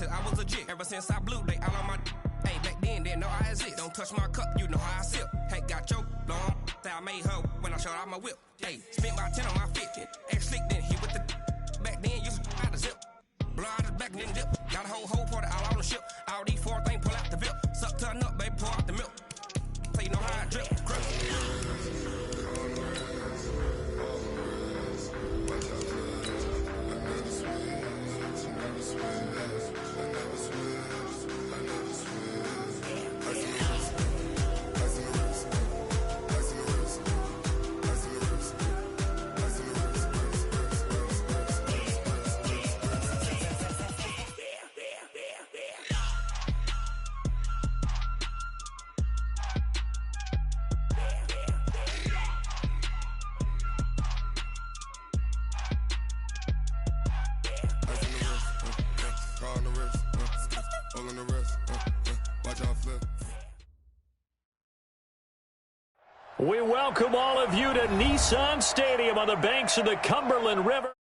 since I was a jit. Ever since I blew, they all on my hey, back then, didn't know I exist. Don't touch my cup, you know how I sip. Hey, got your long, that I made her when I showed out my whip. Hey, spent my 10 on my 50. Ex-slick, then hit with the back then, used to out the zip. Blow out the back, then dip. Got a whole party all on the ship. All these four things, pull out the VIP. Suck, turn up, baby, pour out the milk. So you know how I drip. We welcome all of you to Nissan Stadium on the banks of the Cumberland River.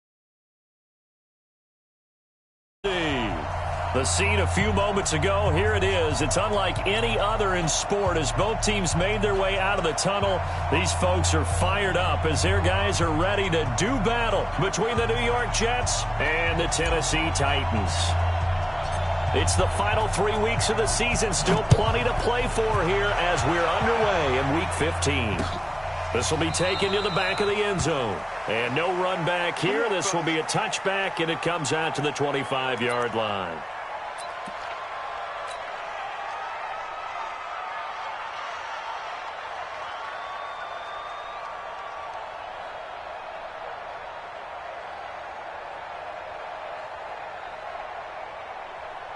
The scene a few moments ago, here it is. It's unlike any other in sport as both teams made their way out of the tunnel. These folks are fired up as their guys are ready to do battle between the New York Jets and the Tennessee Titans. It's the final 3 weeks of the season. Still plenty to play for here as we're underway in Week 15. This will be taken to the back of the end zone. And no run back here. This will be a touchback, and it comes out to the 25-yard line.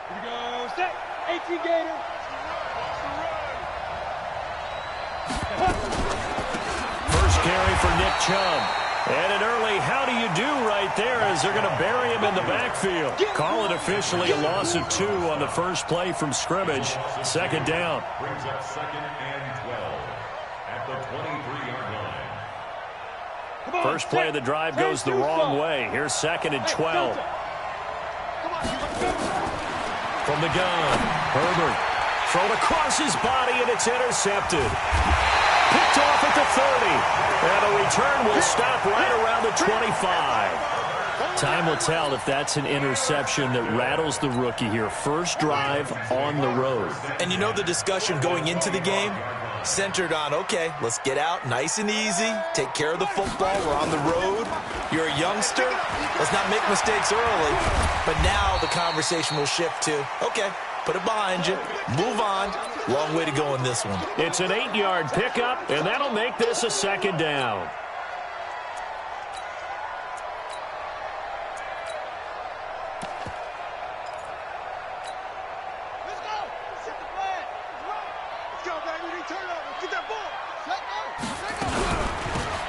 Here we go. Set. 18 Gator. First carry for Nick Chubb. And an early how do you do right there as they're going to bury him in the backfield. Call it officially a loss of 2 on the first play from scrimmage. Second down. Brings up 2nd and 12 at the 23-yard line. First play of the drive goes the wrong way. Here's 2nd and 12. From the gun, Herbert thrown across his body, and it's intercepted. Picked off at the 30, and the return will stop right around the 25. Time will tell if that's an interception that rattles the rookie here. First drive on the road. And you know the discussion going into the game? Centered on, okay, let's get out nice and easy, take care of the football, we're on the road, you're a youngster, let's not make mistakes early. But now the conversation will shift to, okay, put it behind you, move on, long way to go in this one. It's an 8-yard pickup, and that'll make this a second down.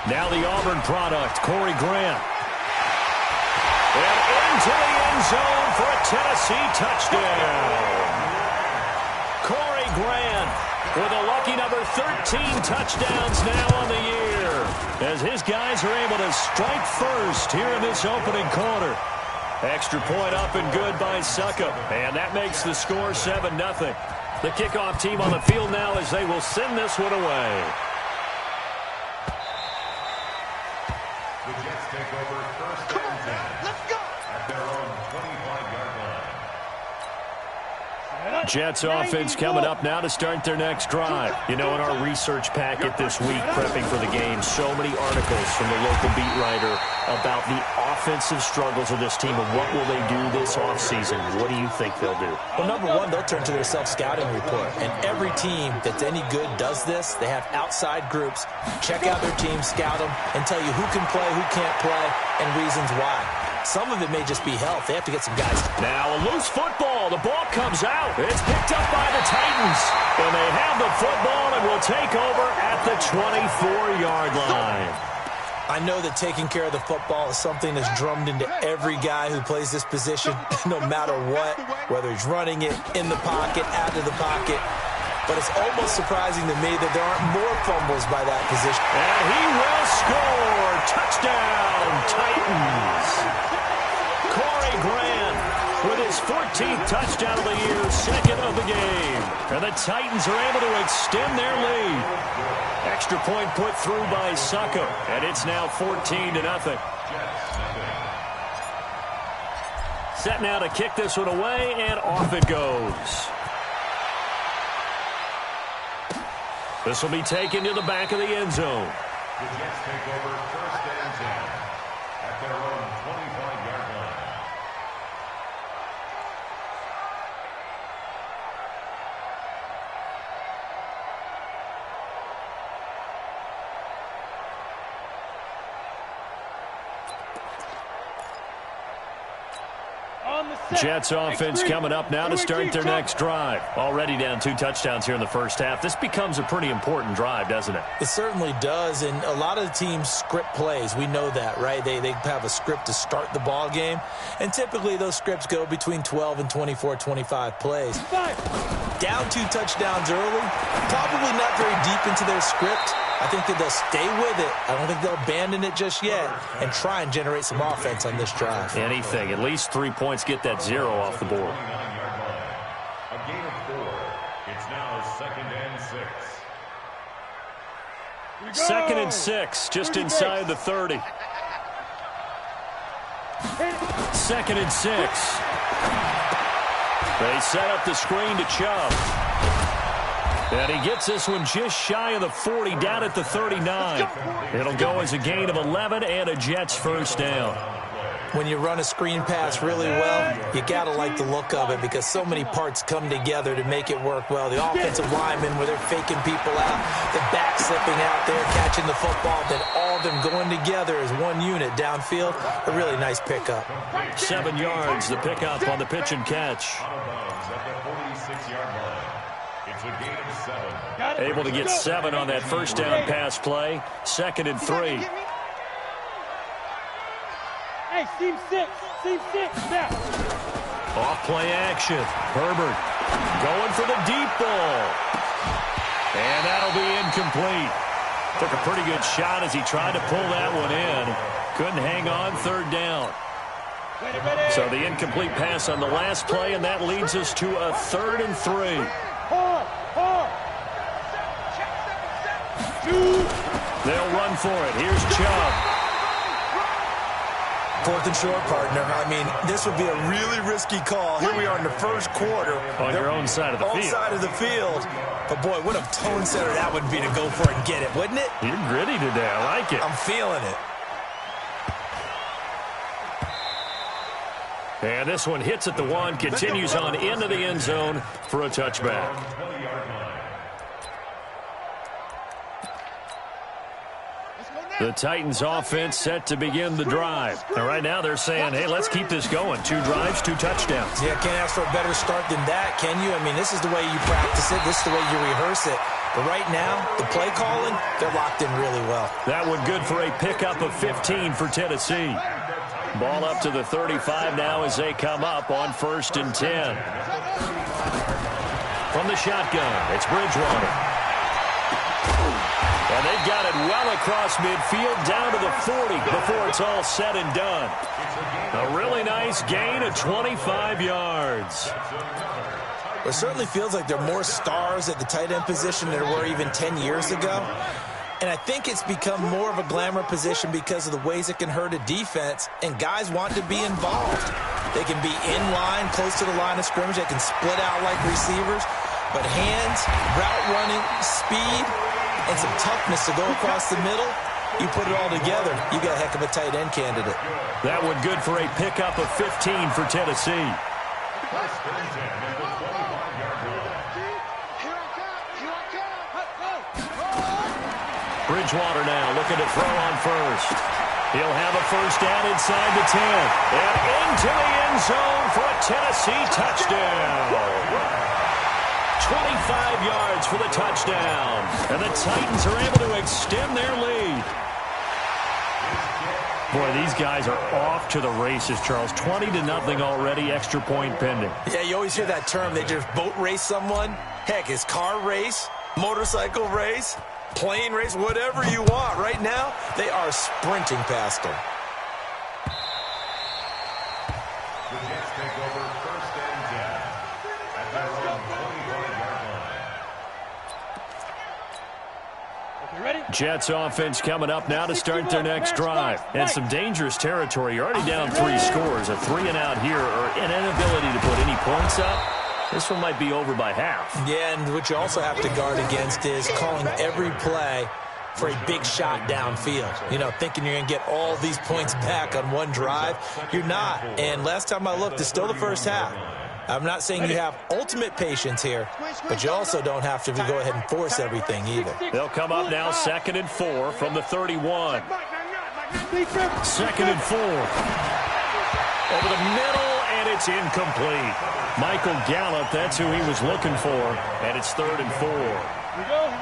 Now the Auburn product, Corey Grant. And into the end zone for a Tennessee touchdown. Corey Grant with a lucky number 13 touchdowns now on the year, as his guys are able to strike first here in this opening quarter. Extra point up and good by Succop, and that makes the score 7-0. The kickoff team on the field now as they will send this one away. The Jets take over 1st and 10 at their own 25-yard line. Jets offense coming up now to start their next drive. You know, in our research packet this week, prepping for the game, so many articles from the local beat writer about the offensive struggles of this team and what will they do this offseason. What do you think they'll do? Well, number one, they'll turn to their self-scouting report. And every team that's any good does this. They have outside groups, check out their team, scout them, and tell you who can play, who can't play, and reasons why. Some of it may just be health. They have to get some guys. Now a loose football. The ball comes out. It's picked up by the Titans. And they have the football and will take over at the 24-yard line. I know that taking care of the football is something that's drummed into every guy who plays this position, no matter what, whether he's running it, in the pocket, out of the pocket. But it's almost surprising to me that there aren't more fumbles by that position. And he will score. Touchdown, Titans. Corey Grant with his 14th touchdown of the year, second of the game. And the Titans are able to extend their lead. Extra point put through by Succo, and it's now 14-0. Set now to kick this one away, and off it goes. This will be taken to the back of the end zone. The Jets take over first and 10 at their own 25-yard line. Jets offense coming up now to start their next drive. Already down 2 touchdowns here in the first half. This becomes a pretty important drive, doesn't it? It certainly does, and a lot of the teams script plays. We know that, right? They have a script to start the ball game, and typically those scripts go between 12 and 24, 25 plays. Down 2 touchdowns early, probably not very deep into their script. I think that they'll stay with it. I don't think they'll abandon it just yet and try and generate some offense on this drive. Anything. At least 3 points, get that 0 off the board. A gain of 4. It's now 2nd and 6. 2nd and 6, just inside the 30. 2nd and 6. They set up the screen to Chubb. And he gets this one just shy of the 40, down at the 39. It'll go as a gain of 11 and a Jets first down. When you run a screen pass really well, you got to like the look of it because so many parts come together to make it work well. The offensive linemen, where they're faking people out, the back slipping out there, catching the football, then all of them going together as one unit downfield. A really nice pickup. 7 yards, the pickup on the pitch and catch. Out of bounds at the 46-yard line. It's a gain of 7. Able to get 7 on that first down pass play. 2nd and 3. Hey, seam 6, now. Off play action. Herbert going for the deep ball. And that'll be incomplete. Took a pretty good shot as he tried to pull that one in. Couldn't hang on, 3rd down. So the incomplete pass on the last play, and that leads us to a 3rd and 3. They'll run for it. Here's Chubb. 4th and short, partner. I mean, this would be a really risky call. Here we are in the first quarter. On your own side of the field. On side of the field. But, boy, what a tone setter that would be to go for it and get it, wouldn't it? You're gritty today. I like it. I'm feeling it. And this one hits at the 1, continues on into the end zone for a touchback. The Titans offense set to begin the drive. And right now they're saying, hey, let's keep this going. 2 drives, 2 touchdowns. Yeah, can't ask for a better start than that, can you? I mean, this is the way you practice it. This is the way you rehearse it. But right now, the play calling, they're locked in really well. That one good for a pickup of 15 for Tennessee. Ball up to the 35 now as they come up on 1st and 10. From the shotgun, it's Bridgewater. And they've got it well across midfield down to the 40 before it's all said and done. A really nice gain of 25 yards. It certainly feels like there are more stars at the tight end position than there were even 10 years ago. And I think it's become more of a glamour position because of the ways it can hurt a defense, and guys want to be involved. They can be in line, close to the line of scrimmage. They can split out like receivers. But hands, route running, speed, and some toughness to go across the middle, you put it all together, you got a heck of a tight end candidate. That one good for a pickup of 15 for Tennessee. Bridgewater now looking to throw on 1st. He'll have a first down inside the 10. And into the end zone for a Tennessee touchdown. 25 yards for the touchdown. And the Titans are able to extend their lead. Boy, these guys are off to the races, Charles. 20-0 already, extra point pending. Yeah, you always hear that term. They just boat race someone. Heck, it's car race, motorcycle race, plane race, whatever you want. Right now, they are sprinting past them. The Jets take over 1st Jets offense coming up now to start their next drive. And some dangerous territory. You're already down 3 scores. A 3-and-out here or an inability to put any points up. This one might be over by half. Yeah, and what you also have to guard against is calling every play for a big shot downfield. You know, thinking you're going to get all these points back on one drive. You're not. And last time I looked, it's still the first half. I'm not saying you have ultimate patience here, but you also don't have to go ahead and force everything either. They'll come up now 2nd and 4 from the 31. 2nd and 4. Over the middle, and it's incomplete. Michael Gallup, that's who he was looking for, and it's 3rd and 4.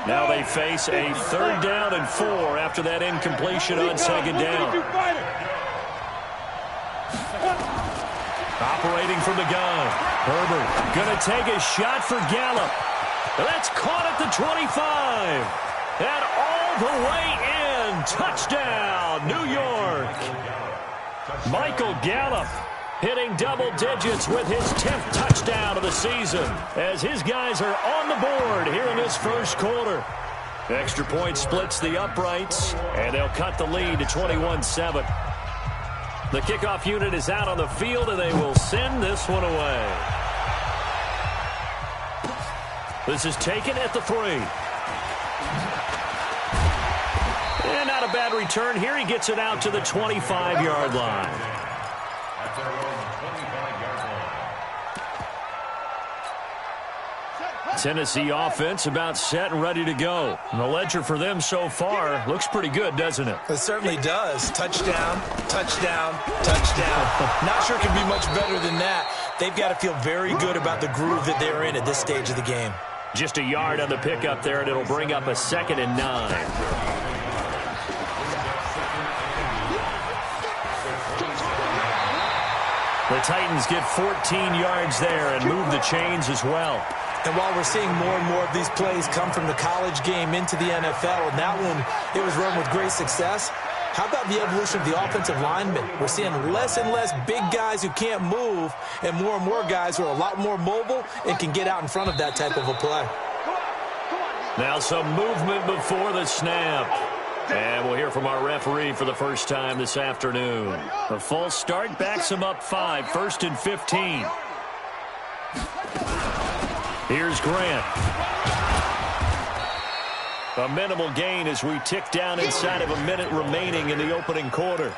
Now they face a 3rd down and 4 after that incompletion on 2nd down. Operating from the gun. Herbert going to take a shot for Gallup. That's caught at the 25. And all the way in. Touchdown, New York. Michael Gallup hitting double digits with his 10th touchdown of the season as his guys are on the board here in this first quarter. Extra point splits the uprights, and they'll cut the lead to 21-7. The kickoff unit is out on the field, and they will send this one away. This is taken at the 3. And not a bad return here. He gets it out to the 25-yard line. Tennessee offense about set and ready to go. And the ledger for them so far looks pretty good, doesn't it? It certainly does. Touchdown, touchdown, touchdown. Not sure it can be much better than that. They've got to feel very good about the groove that they're in at this stage of the game. Just a yard on the pickup there, and it'll bring up a 2nd and 9. The Titans get 14 yards there and move the chains as well. And while we're seeing more and more of these plays come from the college game into the NFL, and that one, it was run with great success, how about the evolution of the offensive linemen? We're seeing less and less big guys who can't move and more guys who are a lot more mobile and can get out in front of that type of a play. Now some movement before the snap. And we'll hear from our referee for the first time this afternoon. The false start backs him up 5, 1st and 15. Here's Grant. A minimal gain as we tick down inside of a minute remaining in the opening quarter.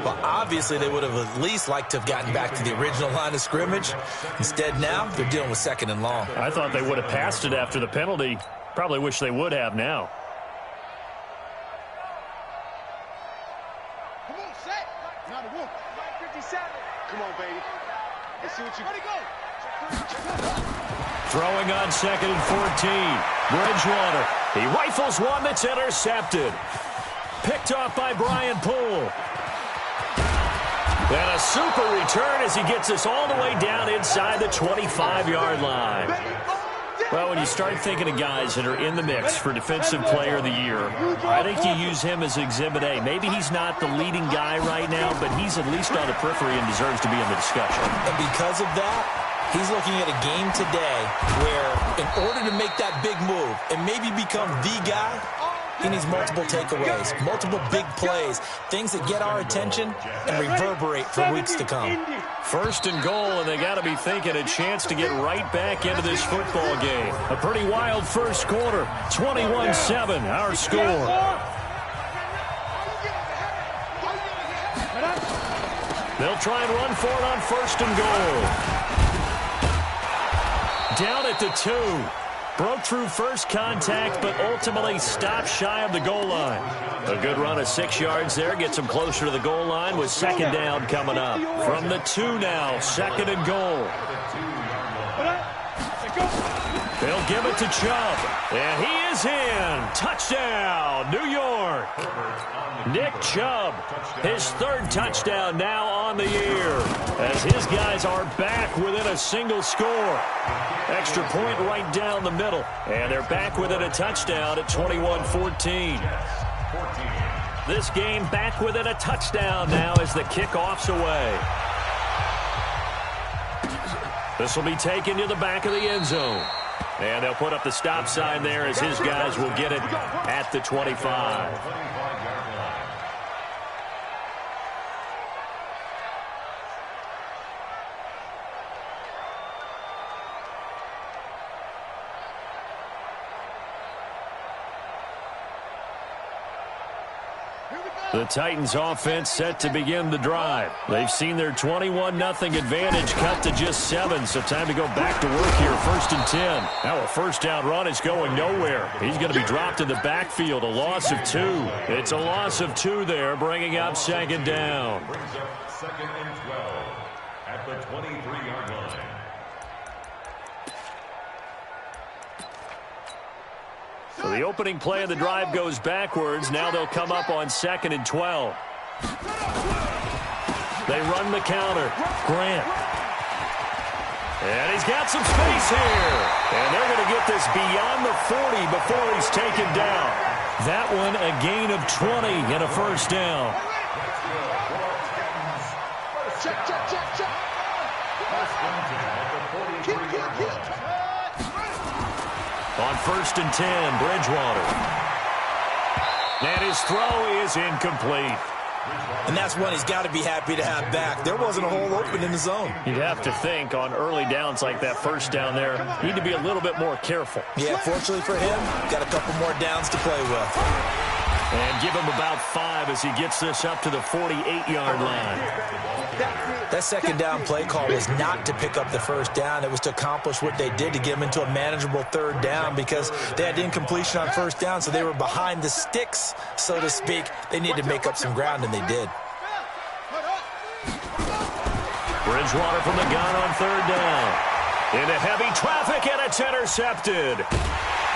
Well, obviously they would have at least liked to have gotten back to the original line of scrimmage. Instead now, they're dealing with 2nd and long. I thought they would have passed it after the penalty. Probably wish they would have now. Come on, set. Not a wolf. 57. Come on, baby. Let's see what you... Ready, go. Throwing on 2nd and 14. Bridgewater. He rifles one that's intercepted. Picked off by Brian Poole. And a super return as he gets us all the way down inside the 25-yard line. Well, when you start thinking of guys that are in the mix for Defensive Player of the Year, I think you use him as Exhibit A. Maybe he's not the leading guy right now, but he's at least on the periphery and deserves to be in the discussion. And because of that, he's looking at a game today where in order to make that big move and maybe become the guy, he needs multiple takeaways, multiple big plays, things that get our attention and reverberate for weeks to come. 1st and goal, and they got to be thinking a chance to get right back into this football game. A pretty wild first quarter, 21-7, our score. They'll try and run for it on 1st and goal. Down at the 2. Broke through first contact, but ultimately stopped shy of the goal line. A good run of 6 yards there gets them closer to the goal line with 2nd down coming up. From the 2 now, 2nd and goal. They'll give it to Chubb, and he is in. Touchdown, New York. Nick Chubb, his 3rd touchdown now on the year, as his guys are back within a single score. Extra point right down the middle, and they're back within a touchdown at 21-14. This game back within a touchdown now as the kickoff's away. This will be taken to the back of the end zone. And they'll put up the stop sign there as his guys will get it at the 25. The Titans offense set to begin the drive. They've seen their 21-0 advantage cut to just 7, so time to go back to work here. 1st and 10. Now a first down run is going nowhere. He's going to be dropped in the backfield, a loss of 2. It's a loss of 2 there, bringing up 2nd down. Brings up 2nd and 12 at the 23-yard line. So the opening play of the drive goes backwards. Now they'll come up on 2nd and 12. They run the counter. Grant. And he's got some space here. And they're going to get this beyond the 40 before he's taken down. That one a gain of 20 and a first down. On 1st and 10, Bridgewater. And his throw is incomplete. And that's one he's got to be happy to have back. There wasn't a hole open in the zone. You'd have to think on early downs like that first down there, need to be a little bit more careful. Yeah, fortunately for him, got a couple more downs to play with. And give him about 5 as he gets this up to the 48-yard line. That 2nd down play call was not to pick up the first down. It was to accomplish what they did to get them into a manageable 3rd down because they had incompletion on 1st down, so they were behind the sticks, so to speak. They needed to make up some ground, and they did. Bridgewater from the gun on 3rd down. Into heavy traffic, and it's intercepted.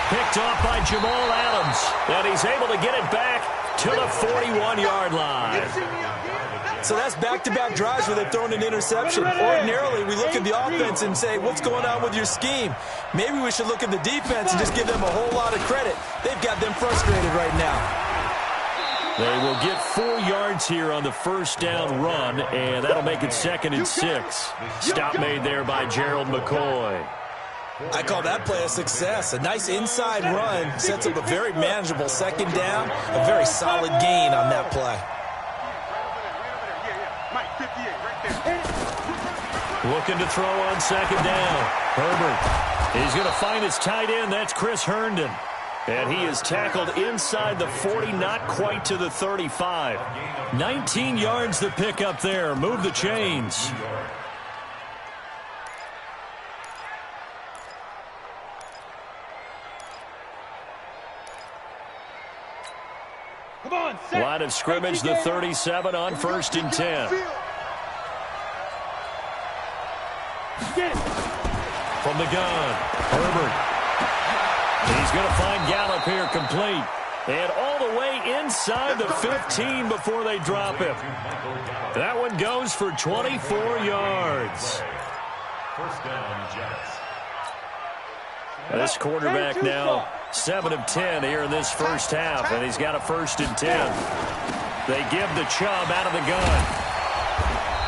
Picked off by Jamal Adams, and he's able to get it back to the 41-yard line. So that's back-to-back drives where they've thrown an interception. Ordinarily, we look at the offense and say, what's going on with your scheme? Maybe we should look at the defense and just give them a whole lot of credit. They've got them frustrated right now. They will get 4 yards here on the first down run, and that'll make it 2nd and 6. Stop made there by Gerald McCoy. I call that play a success. A nice inside run sets up a very manageable 2nd down, a very solid gain on that play. Looking to throw on 2nd down. Herbert. He's going to find his tight end. That's Chris Herndon. And he is tackled inside the 40, not quite to the 35. 19 yards to pick up there. Move the chains. Line of scrimmage, the 37 on 1st and 10. From the gun, Herbert. He's going to find Gallup here complete. And all the way inside the 15 before they drop him. That one goes for 24 yards. First down, Jets. This quarterback now 7 of 10 here in this first half, and he's got a 1st and 10. They give the Chubb out of the gun.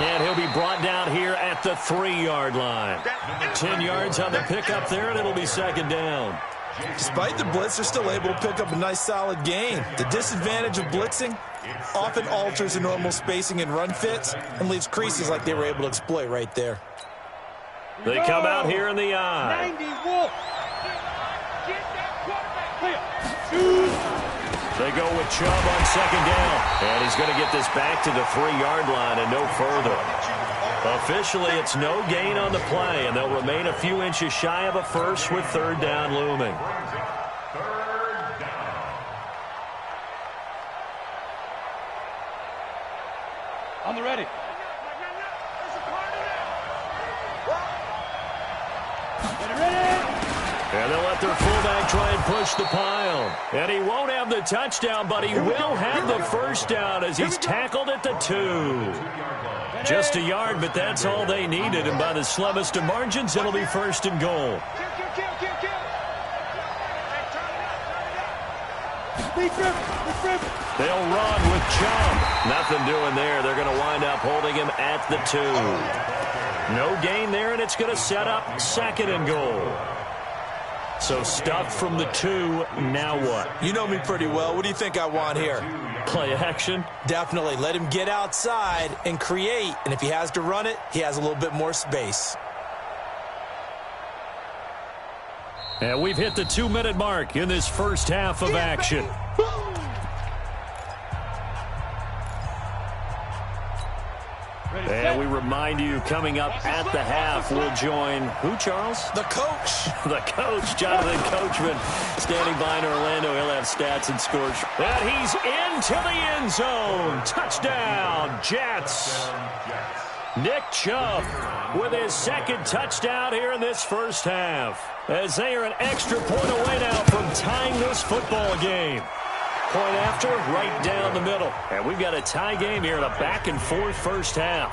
And he'll be brought down here at the 3-yard line. 10 yards on the pickup there, and it'll be 2nd down. Despite the blitz, they're still able to pick up a nice solid gain. The disadvantage of blitzing often alters the normal spacing and run fits and leaves creases like they were able to exploit right there. They come out here in the eye. They go with Chubb on 2nd down. And he's going to get this back to the 3-yard line and no further. Officially, it's no gain on the play, and they'll remain a few inches shy of a first with 3rd down looming. 3rd down. On the ready. And they'll let their fullback try and push the pile. And he won't have the touchdown, but he will have the first down as he's tackled at the 2. Just a yard, but that's all they needed. And by the slimmest of margins, it'll be 1st and goal. They'll run with Chubb. Nothing doing there. They're going to wind up holding him at the 2. No gain there, and it's going to set up 2nd and goal. So stuffed from the 2, now what? You know me pretty well. What do you think I want here? Play action? Definitely. Let him get outside and create. And if he has to run it, he has a little bit more space. And we've hit the 2-minute mark in this first half of action. And we remind you, coming up at the half, we'll join who, Charles? The coach. The coach, Jonathan Coachman, standing by in Orlando. He'll have stats and scores. And he's into the end zone. Touchdown, Jets. Nick Chubb with his second touchdown here in this first half, as they are an extra point away now from tying this football game. Point after, right down the middle. And we've got a tie game here in a back-and-forth first half.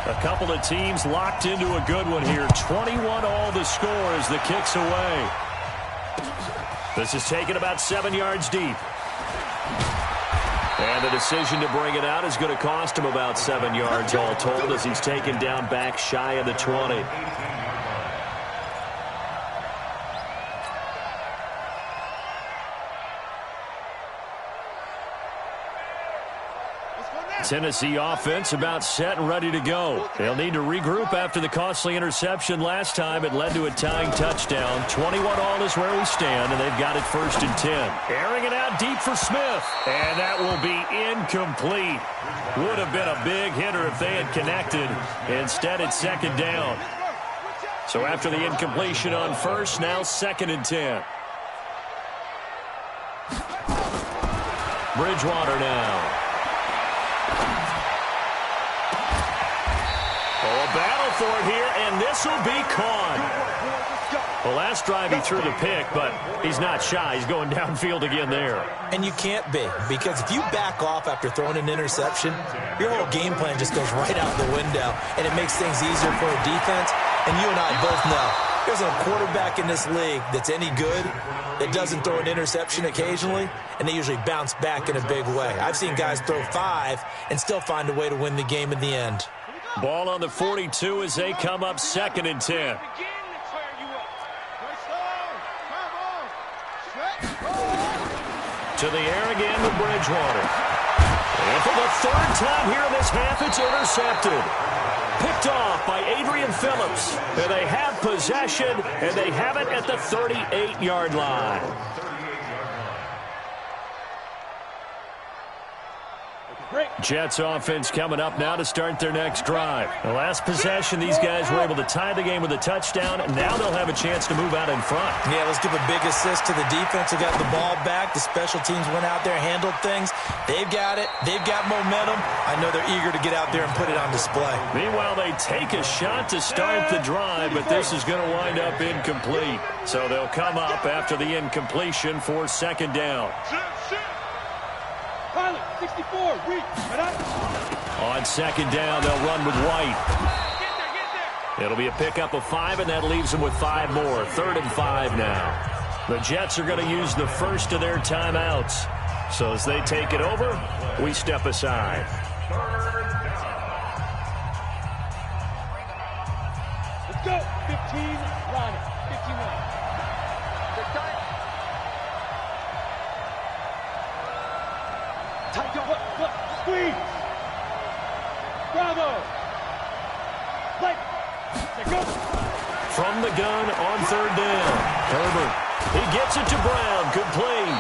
A couple of teams locked into a good one here. 21 all the score as the kick's away. This is taken about 7 yards deep. And the decision to bring it out is going to cost him about 7 yards all told, as he's taken down back shy of the 20. Tennessee offense about set and ready to go. They'll need to regroup after the costly interception last time. It led to a tying touchdown. 21 all is where we stand, and they've got it 1st and 10. Airing it out deep for Smith, and that will be incomplete. Would have been a big hitter if they had connected. Instead, it's 2nd down. So after the incompletion on first, now 2nd and 10. Bridgewater now. Battle for it here, and this will be caught. The last drive he threw the pick, but he's not shy. He's going downfield again there. And you can't be, because if you back off after throwing an interception, your whole game plan just goes right out the window, and it makes things easier for a defense. And you and I both know there's a quarterback in this league that's any good that doesn't throw an interception occasionally, and they usually bounce back in a big way. I've seen guys throw 5 and still find a way to win the game in the end. Ball on the 42 as they come up 2nd and 10. To the air again with Bridgewater. And for the 3rd time here in this half, it's intercepted. Picked off by Adrian Phillips. And they have possession, and they have it at the 38-yard line. Jets offense coming up now to start their next drive. The last possession, these guys were able to tie the game with a touchdown, and now they'll have a chance to move out in front. Yeah, let's give a big assist to the defense who got the ball back. The special teams went out there, handled things. They've got it. They've got momentum. I know they're eager to get out there and put it on display. Meanwhile, they take a shot to start the drive, but this is going to wind up incomplete. So they'll come up after the incompletion for 2nd down. Pilot, 64, reach, on 2nd down, they'll run with White. It'll be a pickup of 5, and that leaves them with 5 more. 3rd and 5 now. The Jets are going to use the first of their timeouts. So as they take it over, we step aside. Let's go. 15, line it. 51. Tight, look, squeeze. Bravo. Play. Go. From the gun on 3rd down. Herbert. He gets it to Brown. Good play.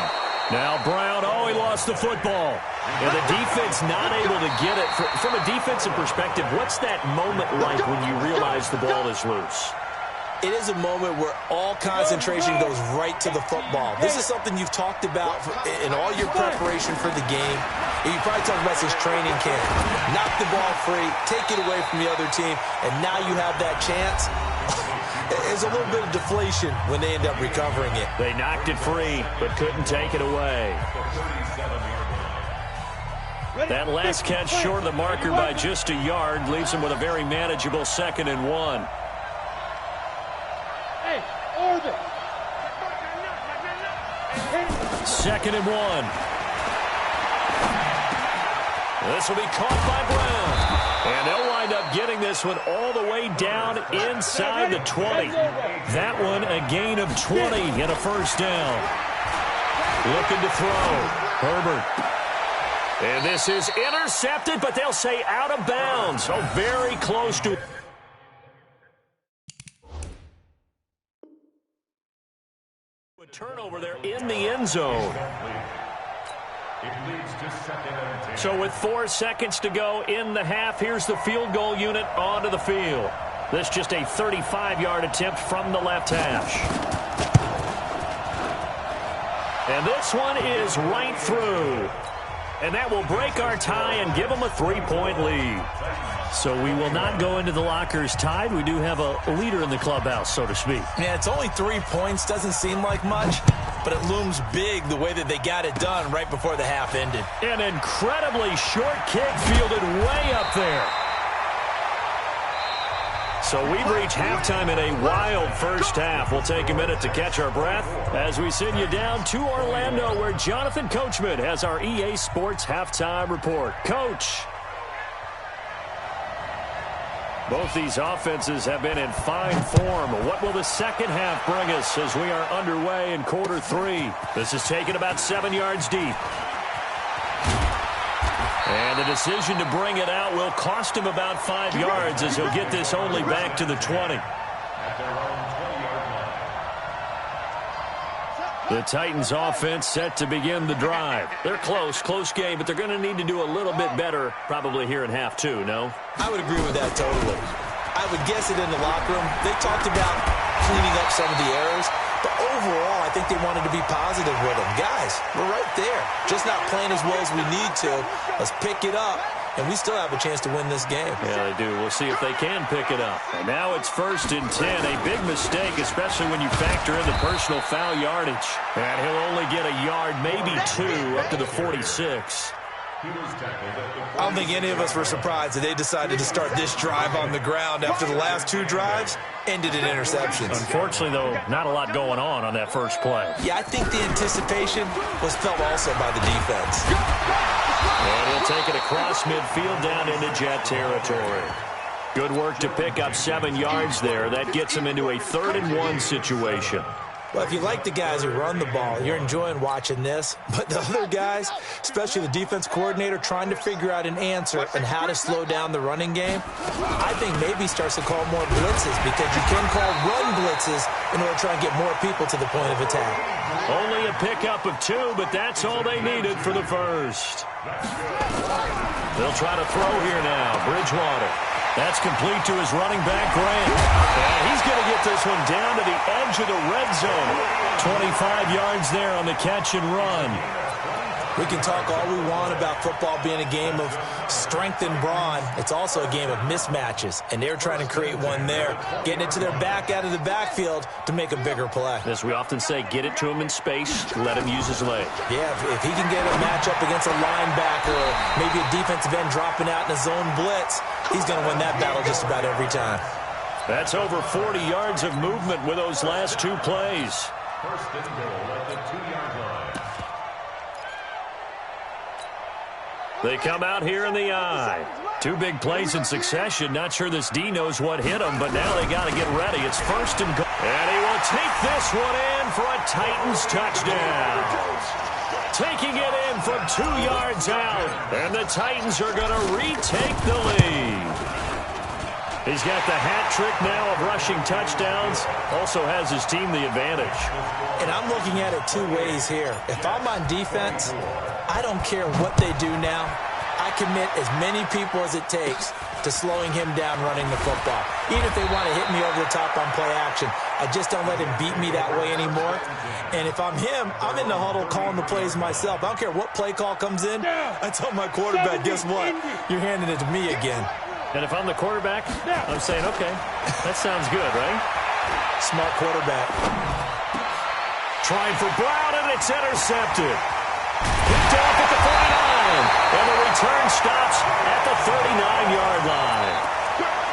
Now Brown, he lost the football. And the defense not able to get it. From a defensive perspective, what's that moment like when you realize the ball is loose? It is a moment where all concentration goes right to the football. This is something you've talked about in all your preparation for the game. And you probably talked about since training camp. Knock the ball free, take it away from the other team, and now you have that chance. There's a little bit of deflation when they end up recovering it. They knocked it free, but couldn't take it away. That last catch short of the marker by just a yard leaves them with a very manageable 2nd and 1. Hey, orbit. 2nd and 1. This will be caught by Brown. And they'll wind up getting this one all the way down inside the 20. That one a gain of 20 and a first down. Looking to throw. Herbert. And this is intercepted, but they'll say out of bounds. So very close to... A turnover there in the end zone. So with 4 seconds to go in the half, here's the field goal unit onto the field. This just a 35-yard attempt from the left hash. And this one is right through. And that will break our tie and give them a 3-point lead. So we will not go into the lockers tied. We do have a leader in the clubhouse, so to speak. Yeah, it's only 3 points. Doesn't seem like much, but it looms big the way that they got it done right before the half ended. An incredibly short kick fielded way up there. So we've reached halftime in a wild first half. We'll take a minute to catch our breath as we send you down to Orlando, where Jonathan Coachman has our EA Sports halftime report. Coach. Both these offenses have been in fine form. What will the second half bring us as we are underway in quarter 3? This is taken about 7 yards deep. And the decision to bring it out will cost him about 5 yards as he'll get this only back to the 20. The Titans offense set to begin the drive. They're close game, but they're going to need to do a little bit better probably here in half 2, no? I would agree with that totally. I would guess it in the locker room. They talked about cleaning up some of the errors, but overall I think they wanted to be positive with them. Guys, we're right there. Just not playing as well as we need to. Let's pick it up, and we still have a chance to win this game. Yeah, they do. We'll see if they can pick it up. And now it's 1st and 10. A big mistake, especially when you factor in the personal foul yardage. And he'll only get a yard, maybe 2, up to the 46. I don't think any of us were surprised that they decided to start this drive on the ground after the last 2 drives ended in interceptions. Unfortunately, though, not a lot going on that first play. Yeah, I think the anticipation was felt also by the defense. And he'll take it across midfield down into Jet territory. Good work to pick up 7 yards there. That gets him into a 3rd and 1 situation. Well, if you like the guys who run the ball, you're enjoying watching this. But the other guys, especially the defense coordinator, trying to figure out an answer and how to slow down the running game, I think maybe starts to call more blitzes, because you can call run blitzes in order to try and get more people to the point of attack. Only a pickup of 2, but that's all they needed for the first. They'll try to throw here now. Bridgewater. That's complete to his running back, Grant. And he's going to get this one down to the edge of the red zone. 25 yards there on the catch and run. We can talk all we want about football being a game of strength and brawn. It's also a game of mismatches, and they're trying to create one there, getting it to their back out of the backfield to make a bigger play. As we often say, get it to him in space, let him use his leg. Yeah, if he can get a matchup against a linebacker or maybe a defensive end dropping out in a zone blitz, he's going to win that battle just about every time. That's over 40 yards of movement with those last 2 plays. 1st and goal at the 2-yard line. They come out here in the eye. 2 big plays in succession. Not sure this D knows what hit him, but now they got to get ready. It's 1st and goal. And he will take this one in for a Titans touchdown. Taking it in from 2 yards out. And the Titans are going to retake the lead. He's got the hat trick now of rushing touchdowns. Also has his team the advantage. And I'm looking at it 2 ways here. If I'm on defense, I don't care what they do now. I commit as many people as it takes to slowing him down running the football. Even if they want to hit me over the top on play action, I just don't let him beat me that way anymore. And if I'm him, I'm in the huddle calling the plays myself. I don't care what play call comes in. I tell my quarterback, guess what? You're handing it to me again. And if I'm the quarterback, I'm saying, okay, that sounds good, right? Smart quarterback. Trying for Brown, and it's intercepted. Picked off at the 49, and the return stops at the 39-yard line.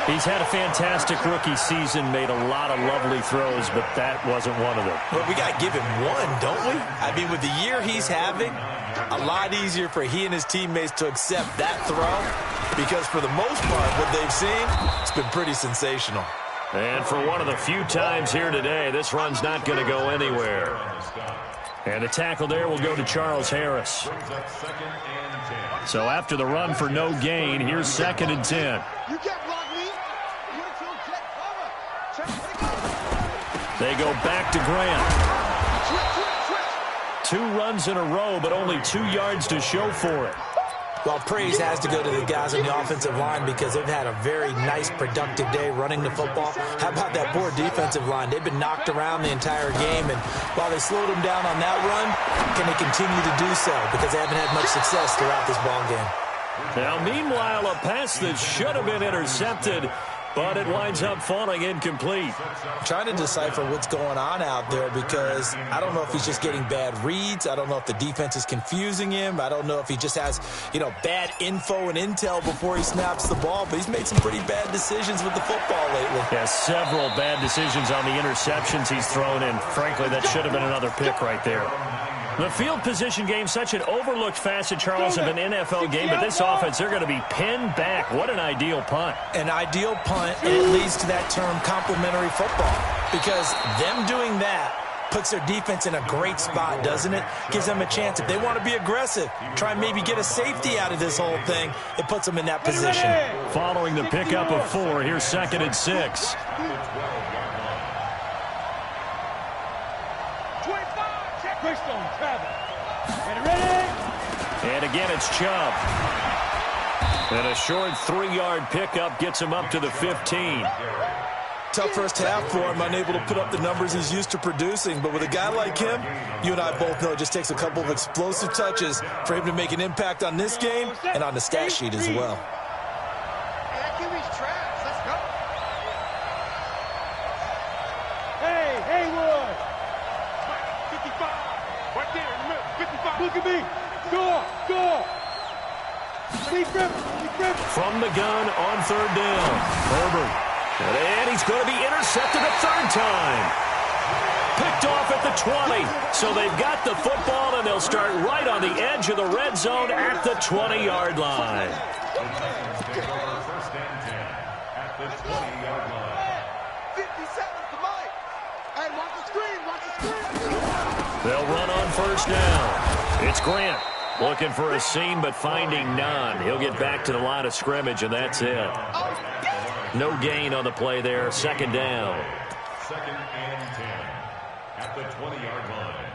He's had a fantastic rookie season, made a lot of lovely throws, but that wasn't one of them. Well, we got to give him one, don't we? I mean, with the year he's having, a lot easier for he and his teammates to accept that throw because for the most part, what they've seen, it's been pretty sensational. And for one of the few times here today, this run's not going to go anywhere. And the tackle there will go to Charles Harris. So after the run for no gain, here's 2nd and 10. You can't block me. You two get cover. They go back to Grant. Switch. 2 runs in a row, but only 2 yards to show for it. Well, praise has to go to the guys on the offensive line because they've had a very nice, productive day running the football. How about that poor defensive line? They've been knocked around the entire game, and while they slowed them down on that run, can they continue to do so? Because they haven't had much success throughout this ball game. Now, meanwhile, a pass that should have been intercepted, but it winds up falling incomplete. I'm trying to decipher what's going on out there because I don't know if he's just getting bad reads. I don't know if the defense is confusing him. I don't know if he just has, bad info and intel before he snaps the ball, but he's made some pretty bad decisions with the football lately. Yeah, several bad decisions on the interceptions he's thrown in. Frankly, that should have been another pick right there. The field position game, such an overlooked facet, Charles, of an NFL game, but this offense, they're going to be pinned back. What an ideal punt. An ideal punt, and it leads to that term complementary football because them doing that puts their defense in a great spot, doesn't it? Gives them a chance. If they want to be aggressive, try and maybe get a safety out of this whole thing, it puts them in that position. Following the pickup of 4, here's 2nd and 6. And again, it's Chubb. And a short 3-yard pickup gets him up to the 15. Tough first half for him, unable to put up the numbers he's used to producing. But with a guy like him, you and I both know it just takes a couple of explosive touches for him to make an impact on this game and on the stat sheet as well. Haywood. 55. Right there in the middle. 55. Look at me. Score. From the gun on 3rd down. Herbert. And he's going to be intercepted a 3rd time. Picked off at the 20. So they've got the football, and they'll start right on the edge of the red zone at the 20-yard line. First and 10 at the 20-yard line. 57 to Mike. And watch the screen. They'll run on 1st down. It's Grant. Looking for a seam, but finding none. He'll get back to the line of scrimmage, and that's it. No gain on the play there. 2nd down. 2nd and 10 at the 20-yard line.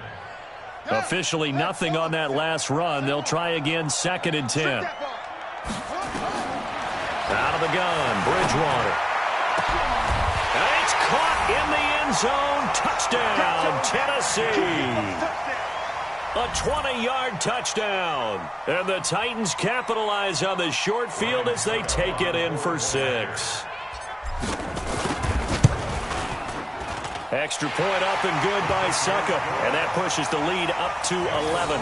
Officially nothing on that last run. They'll try again, 2nd and 10. Out of the gun, Bridgewater. And it's caught in the end zone. Touchdown, Tennessee. A 20-yard touchdown. And the Titans capitalize on the short field as they take it in for 6. Extra point up and good by Suckup. And that pushes the lead up to 11.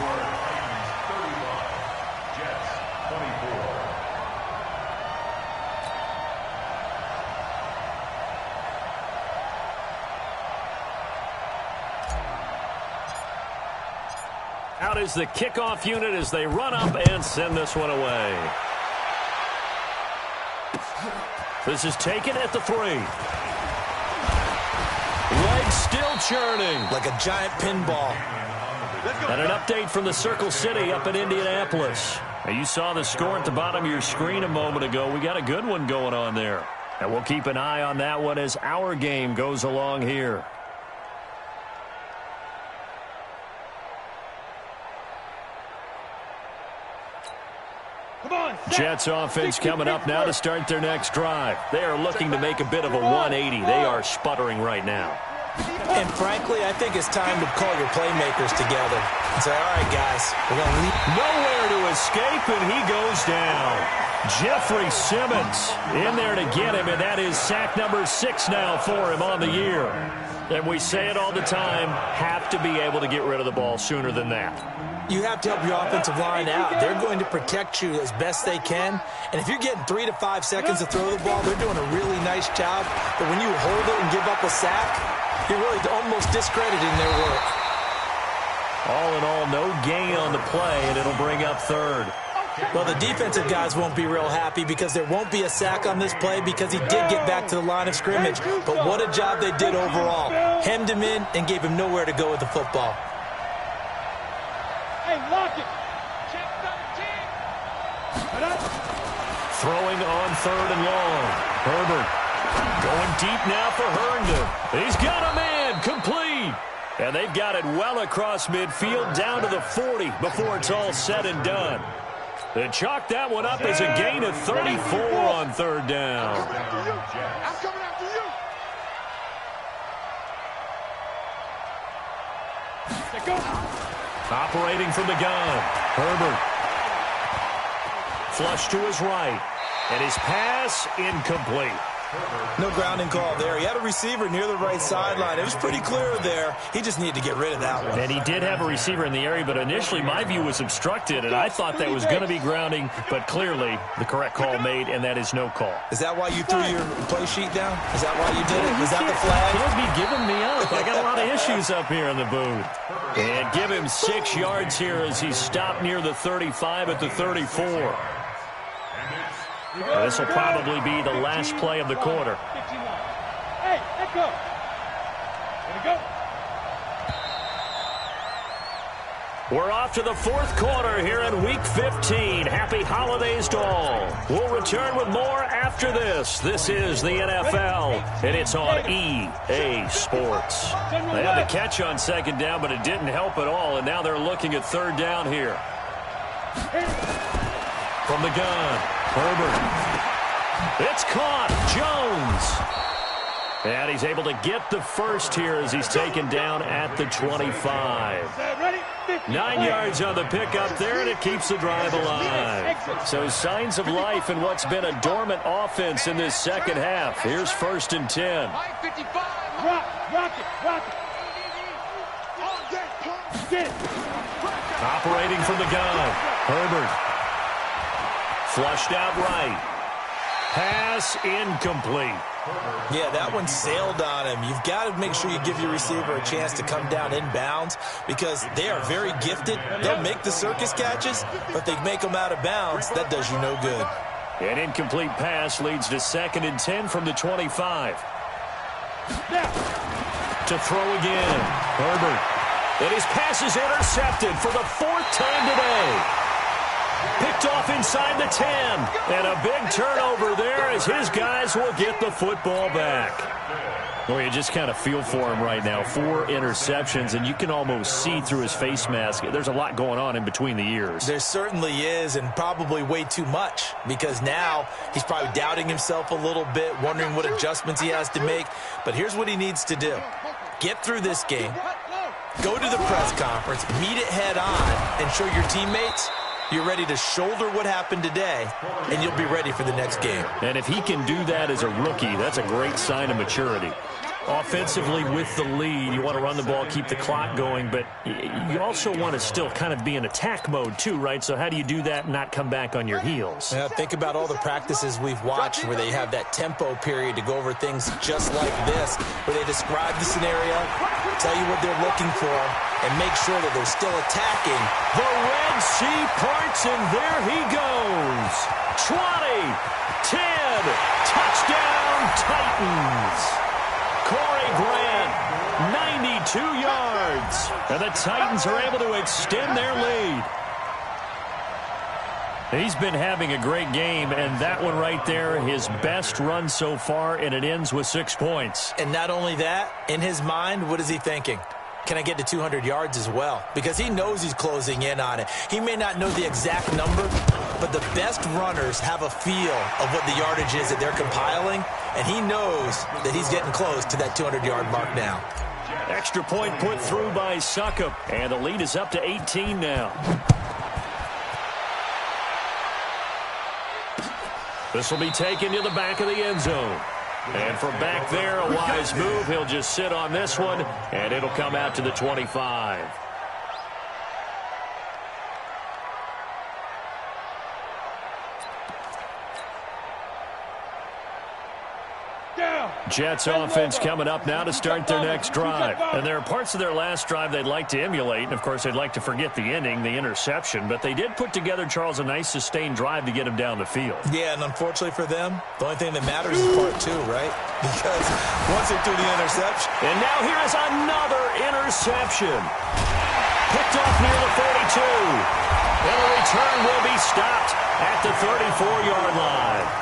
35. Jets 24. Out is the kickoff unit as they run up and send this one away. This is taken at the 3. Legs still churning. Like a giant pinball. And an update from the Circle City up in Indianapolis. Now, you saw the score at the bottom of your screen a moment ago. We got a good one going on there. And we'll keep an eye on that one as our game goes along here. Jets offense coming up now to start their next drive. They are looking to make a bit of a 180. They are sputtering right now. And frankly, I think it's time to call your playmakers together and say, all right, guys, we're going to leave. Nowhere to escape, and he goes down. Jeffrey Simmons in there to get him, and that is sack number 6 now for him on the year. And we say it all the time, have to be able to get rid of the ball sooner than that. You have to help your offensive line out. They're going to protect you as best they can. And if you're getting 3 to 5 seconds to throw the ball, they're doing a really nice job. But when you hold it and give up a sack, you're really almost discrediting their work. All in all, no gain on the play, and it'll bring up 3rd. Well, the defensive guys won't be real happy because there won't be a sack on this play because he did get back to the line of scrimmage. But what a job they did overall. Hemmed him in and gave him nowhere to go with the football. Hey, lock it. Check 13. Throwing on 3rd and long. Herbert going deep now for Herndon. He's got a man complete. And they've got it well across midfield down to the 40 before it's all said and done. They chalk that one up as a gain of 34 on 3rd down. I'm coming after you. Let's go. Operating from the gun. Herbert. Flush to his right. And his pass incomplete. No grounding call there. He had a receiver near the right sideline. It was pretty clear there. He just needed to get rid of that one. And he did have a receiver in the area, but initially my view was obstructed, and I thought that was going to be grounding, but clearly the correct call made, and that is no call. Is that why you threw your play sheet down? Is that why you did it? Was that the flag? Can't be giving me up. I got a lot of issues up here in the booth. And give him 6 yards here as he stopped near the 35 at the 34. This will probably be the last play of the quarter. Hey, let go. There we go. We're off to the 4th quarter here in Week 15. Happy holidays to all. We'll return with more after this. This is the NFL, and it's on EA Sports. They had the catch on 2nd down, but it didn't help at all, and now they're looking at 3rd down here. From the gun, Herbert. It's caught. Jones. And he's able to get the first here as he's taken down at the 25. 9 yards on the pickup there, and it keeps the drive alive. So signs of life in what's been a dormant offense in this second half. Here's 1st and 10. Operating from the gun, Herbert. Flushed out right. Pass incomplete. Yeah, that one sailed on him. You've got to make sure you give your receiver a chance to come down inbounds because they are very gifted. They'll make the circus catches, but they make them out of bounds. That does you no good. An incomplete pass leads to 2nd and 10 from the 25. To throw again, Herbert. And his pass is intercepted for the 4th time today. Picked off inside the 10. And a big turnover there as his guys will get the football back. Well, you just kind of feel for him right now. 4 interceptions, and you can almost see through his face mask. There's a lot going on in between the ears. There certainly is, and probably way too much, because now he's probably doubting himself a little bit, wondering what adjustments he has to make. But here's what he needs to do. Get through this game. Go to the press conference, meet it head on, and show your teammates you're ready to shoulder what happened today, and you'll be ready for the next game. And if he can do that as a rookie, that's a great sign of maturity. Offensively with the lead, you want to run the ball, keep the clock going, but you also want to still kind of be in attack mode too, right? So how do you do that and not come back on your heels? Yeah, think about all the practices we've watched where they have that tempo period to go over things just like this, where they describe the scenario, tell you what they're looking for, and make sure that they're still attacking. The Red Sea parts, and there he goes. 20, 10, touchdown Titans. Corey Grant, 92 yards. And the Titans are able to extend their lead. He's been having a great game, and that one right there, his best run so far, and it ends with 6 points. And not only that, in his mind, what is he thinking? Can I get to 200 yards as well? Because he knows he's closing in on it. He may not know the exact number, but the best runners have a feel of what the yardage is that they're compiling, and he knows that he's getting close to that 200-yard mark now. Extra point put through by Succop, and the lead is up to 18 now. This will be taken to the back of the end zone. And from back there, a wise move. He'll just sit on this one, and it'll come out to the 25. Jets offense coming up now to start their next drive. And there are parts of their last drive they'd like to emulate. And, of course, they'd like to forget the ending, the interception. But they did put together, Charles, a nice sustained drive to get him down the field. Yeah, and unfortunately for them, the only thing that matters is part two, right? Because once they threw the interception. And now here is another interception. Picked off near the 42. And the return will be stopped at the 34-yard line.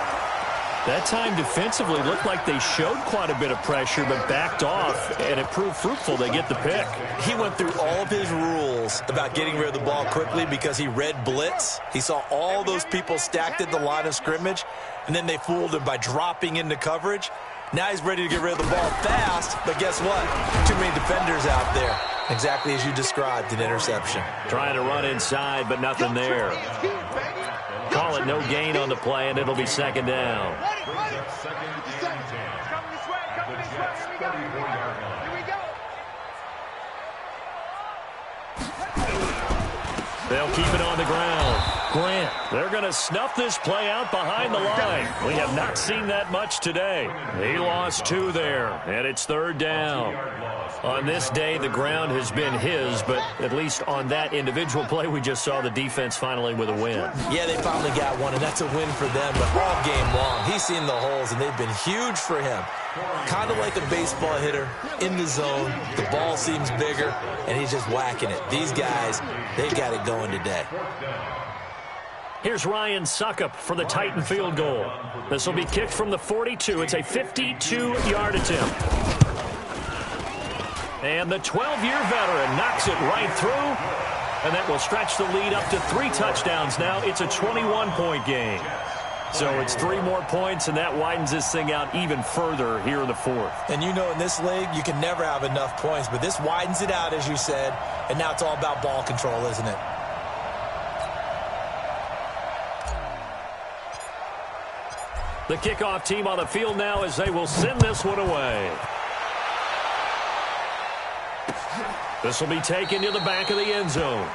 That time defensively looked like they showed quite a bit of pressure but backed off, and it proved fruitful. They get the pick. He went through all of his rules about getting rid of the ball quickly because he read blitz. He saw all those people stacked at the line of scrimmage, and then they fooled him by dropping into coverage. Now he's ready to get rid of the ball fast, but guess what? Too many defenders out there. Exactly as you described, an interception. Trying to run inside, but nothing there. Call it no gain on the play, and it'll be second down. They'll keep it on the ground. Grant, they're going to snuff this play out behind the line. We have not seen that much today. He lost 2 there, and it's third down. On this day, the ground has been his, but at least on that individual play, we just saw the defense finally with a win. Yeah, they finally got one, and that's a win for them, but all game long, he's seen the holes, and they've been huge for him. Kind of like a baseball hitter in the zone. The ball seems bigger, and he's just whacking it. These guys, they've got it going today. Here's Ryan Suckup for the Titan field goal. This will be kicked from the 42. It's a 52-yard attempt. And the 12-year veteran knocks it right through, and that will stretch the lead up to 3 touchdowns now. It's a 21-point game. So it's 3 more points, and that widens this thing out even further here in the 4th. And you know, in this league, you can never have enough points, but this widens it out, as you said, and now it's all about ball control, isn't it? The kickoff team on the field now as they will send this one away. This will be taken to the back of the end zone.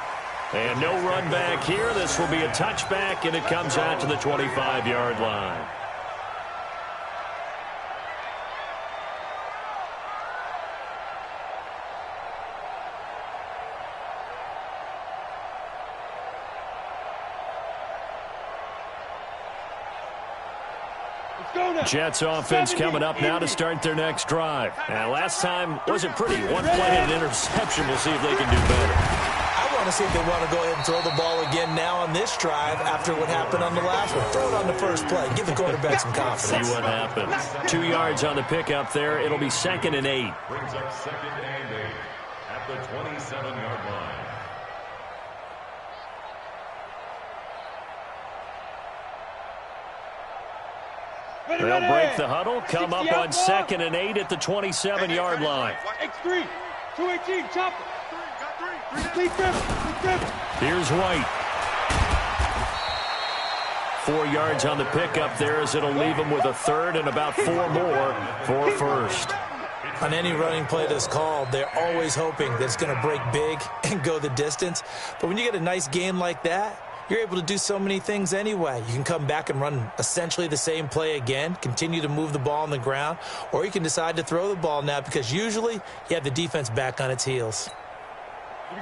And no run back here. This will be a touchback, and it comes out to the 25-yard line. Jets offense coming up now to start their next drive. And last time wasn't pretty. One play and an interception. We'll see if they can do better. I want to see if they want to go ahead and throw the ball again now on this drive after what happened on the last one. Throw it on the first play. Give the quarterback some confidence. See what happens. 2 yards on the pickup there. It'll be 2nd and 8. Brings up 2nd and 8 at the 27-yard line. They'll break the huddle, come up on 2nd and 8 at the 27-yard line. X3, 218, chopper. Here's White. 4 yards on the pickup there as it'll leave him with a 3rd and about 4 more for a first. On any running play that's called, they're always hoping that it's going to break big and go the distance. But when you get a nice game like that, you're able to do so many things anyway. You can come back and run essentially the same play again, continue to move the ball on the ground, or you can decide to throw the ball now because usually you have the defense back on its heels.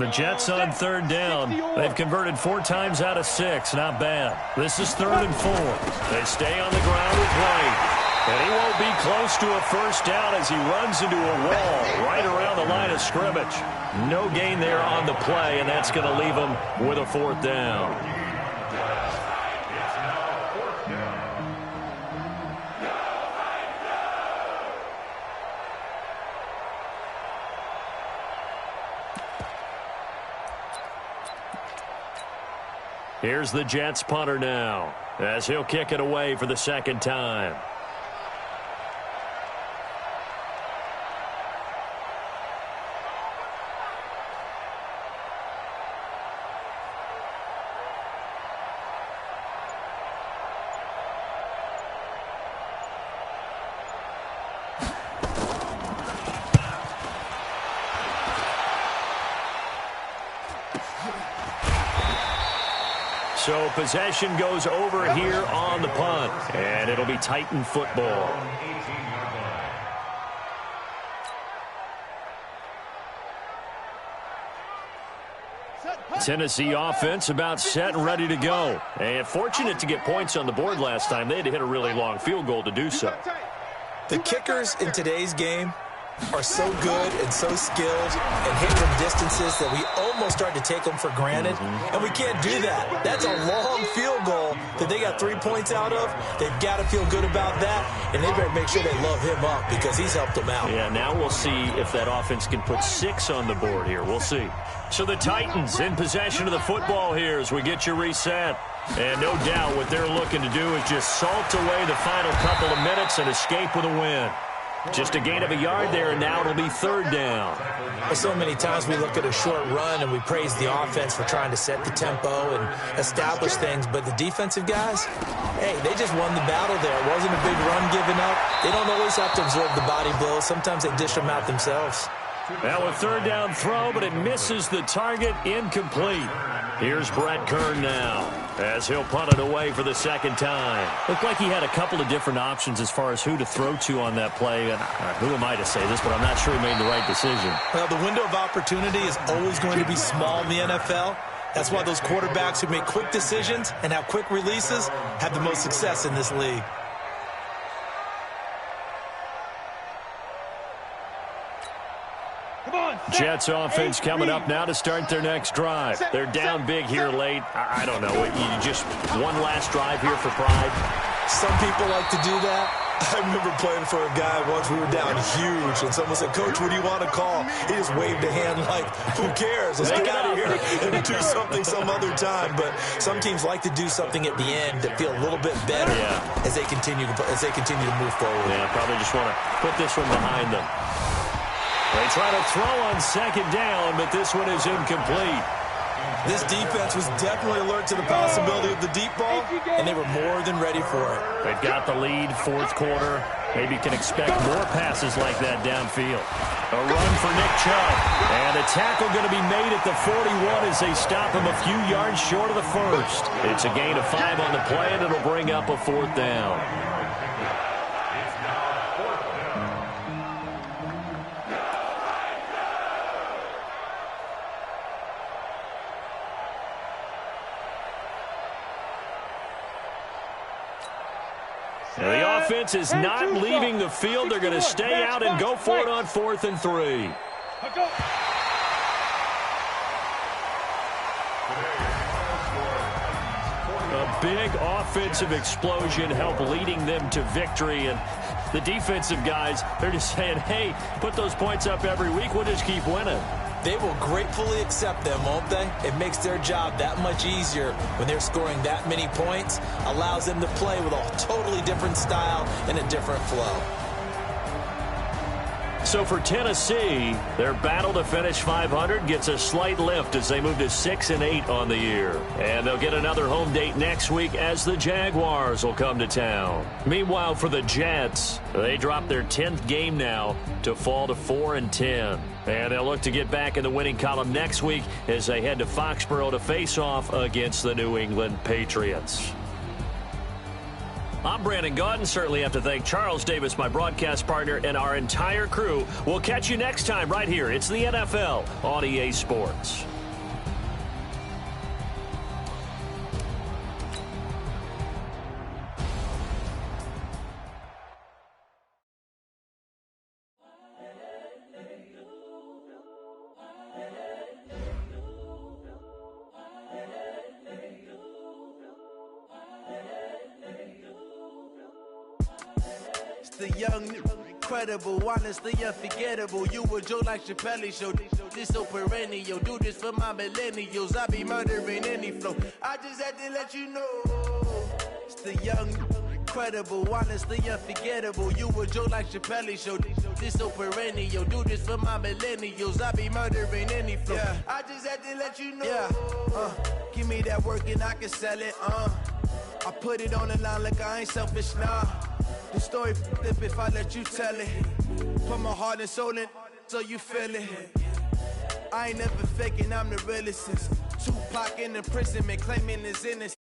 The Jets on 3rd down. They've converted 4 times out of 6. Not bad. This is 3rd and 4. They stay on the ground with White. And he won't be close to a first down as he runs into a wall right around the line of scrimmage. No gain there on the play, and that's going to leave him with a 4th down. Here's the Jets punter now as he'll kick it away for the 2nd time. So possession goes over here on the punt, and it'll be Titan football. Tennessee offense about set and ready to go. And fortunate to get points on the board last time. They had to hit a really long field goal to do so. The kickers in today's game are so good and so skilled and hit from distances that we almost start to take them for granted, and we can't do that. That's a long field goal that they got 3 points out of. They've got to feel good about that, and they better make sure they love him up because he's helped them out. Yeah, now we'll see if that offense can put 6 on the board here. We'll see. So the Titans in possession of the football here as we get you reset. And no doubt what they're looking to do is just salt away the final couple of minutes and escape with a win. Just a gain of a yard there, and now it'll be 3rd down. So many times we look at a short run and we praise the offense for trying to set the tempo and establish things, but the defensive guys, hey, they just won the battle there. It wasn't a big run given up. They don't always have to absorb the body blows. Sometimes they dish them out themselves. Now a 3rd down throw, but it misses the target, incomplete. Here's Brett Kern now as he'll punt it away for the 2nd time. Looked like he had a couple of different options as far as who to throw to on that play. And who am I to say this, but I'm not sure he made the right decision. Well, the window of opportunity is always going to be small in the NFL. That's why those quarterbacks who make quick decisions and have quick releases have the most success in this league. Jets offense coming up now to start their next drive. They're down big here late. I don't know. You just one last drive here for pride. Some people like to do that. I remember playing for a guy once. We were down huge, and someone said, "Coach, what do you want to call?" He just waved a hand like, "Who cares? Let's get out of here and do something some other time." But some teams like to do something at the end to feel a little bit better as they continue to move forward. Yeah, probably just want to put this one behind them. They try to throw on 2nd down, but this one is incomplete. This defense was definitely alert to the possibility of the deep ball, and they were more than ready for it. They've got the lead, 4th quarter. Maybe can expect more passes like that downfield. A run for Nick Chubb. And a tackle going to be made at the 41 as they stop him a few yards short of the 1st. It's a gain of 5 on the play, and it'll bring up a 4th down. Now the offense is not leaving the field. They're going to stay out and go for it on 4th and 3. A big offensive explosion helped leading them to victory. And the defensive guys, they're just saying, hey, put those points up every week. We'll just keep winning. They will gratefully accept them, won't they? It makes their job that much easier when they're scoring that many points. Allows them to play with a totally different style and a different flow. So for Tennessee, their battle to finish 500 gets a slight lift as they move to 6-8 on the year. And they'll get another home date next week as the Jaguars will come to town. Meanwhile, for the Jets, they drop their 10th game now to fall to 4-10. And they'll look to get back in the winning column next week as they head to Foxborough to face off against the New England Patriots. I'm Brandon Gaudin. Certainly have to thank Charles Davis, my broadcast partner, and our entire crew. We'll catch you next time right here. It's the NFL on EA Sports. The young, incredible, honestly unforgettable. You a Joe like Chappelle show. This so perennial. Do this for my millennials. I be murdering any flow. I just had to let you know. It's the young, incredible, honestly unforgettable. You a Joe like Chappelle show. This so perennial. Do this for my millennials. I be murdering any flow. Yeah. I just had to let you know. Yeah. Give me that work and I can sell it. I put it on the line like I ain't selfish, nah. The story flip if I let you tell it. Put my heart and soul in so you feel it. I ain't never faking, I'm the realest since Tupac in the prison, man, claiming his innocence.